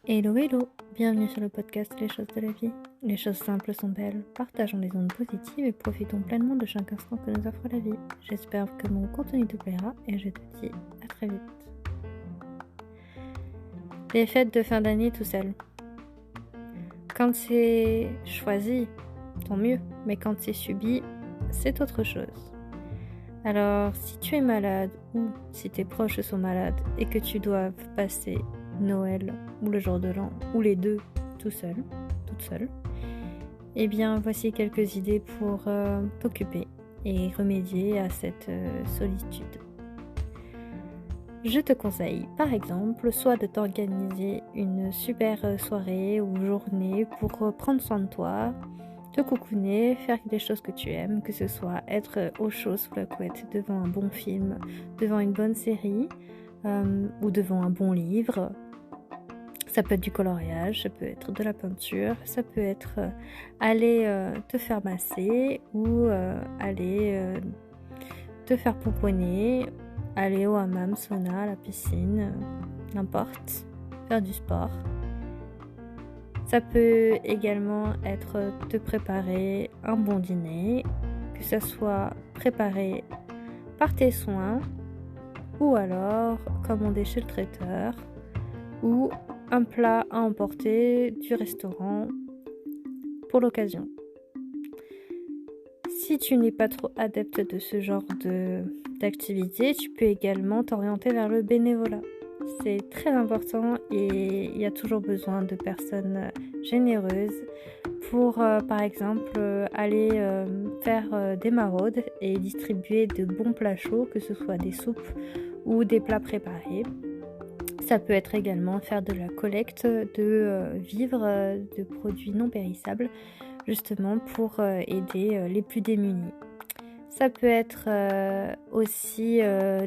Hello hello, bienvenue sur le podcast Les choses de la vie. Les choses simples sont belles, partageons les ondes positives et profitons pleinement de chaque instant que nous offre la vie. J'espère que mon contenu te plaira et je te dis à très vite. Les fêtes de fin d'année tout seul. Quand c'est choisi, tant mieux, mais quand c'est subi, c'est autre chose. Alors, si tu es malade ou si tes proches sont malades et que tu dois passer Noël ou le jour de l'an ou les deux tout seul, toute seule, eh bien voici quelques idées pour t'occuper et remédier à cette solitude. Je te conseille par exemple soit de t'organiser une super soirée ou journée pour prendre soin de toi, te coucouner, faire des choses que tu aimes, que ce soit être au chaud sous la couette devant un bon film, devant une bonne série ou devant un bon livre. Ça peut être du coloriage, ça peut être de la peinture, ça peut être aller te faire masser ou aller te faire pomponner, aller au hammam, sauna, à la piscine, n'importe, faire du sport. Ça peut également être te préparer un bon dîner, que ça soit préparé par tes soins ou alors commander chez le traiteur ou un plat à emporter du restaurant pour l'occasion. Si tu n'es pas trop adepte de ce genre d'activité, tu peux également t'orienter vers le bénévolat. C'est très important et il y a toujours besoin de personnes généreuses pour, par exemple, aller faire des maraudes et distribuer de bons plats chauds, que ce soit des soupes ou des plats préparés. Ça peut être également faire de la collecte de vivres, de produits non périssables, justement pour aider les plus démunis. Ça peut être aussi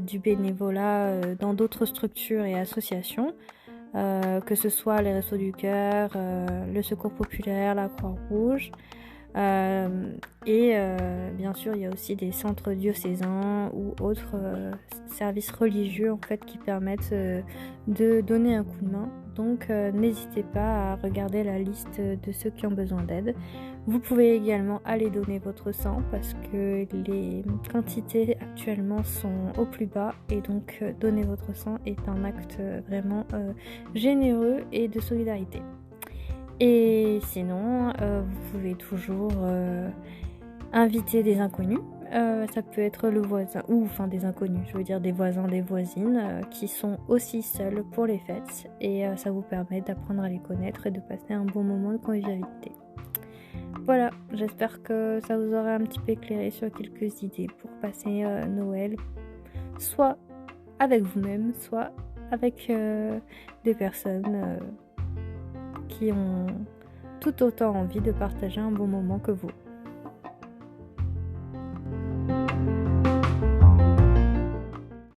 du bénévolat dans d'autres structures et associations, que ce soit les Restos du Cœur, le Secours Populaire, la Croix-Rouge. Bien sûr, il y a aussi des centres diocésains ou autres services religieux en fait qui permettent de donner un coup de main. Donc n'hésitez pas à regarder la liste de ceux qui ont besoin d'aide. Vous pouvez également aller donner votre sang parce que les quantités actuellement sont au plus bas et donc donner votre sang est un acte vraiment généreux et de solidarité. Et sinon, vous pouvez toujours inviter des inconnus. Ça peut être le voisin, des inconnus, je veux dire des voisins, des voisines qui sont aussi seuls pour les fêtes. Et ça vous permet d'apprendre à les connaître et de passer un bon moment de convivialité. Voilà, j'espère que ça vous aura un petit peu éclairé sur quelques idées pour passer Noël, soit avec vous-même, soit avec des personnes qui ont tout autant envie de partager un bon moment que vous.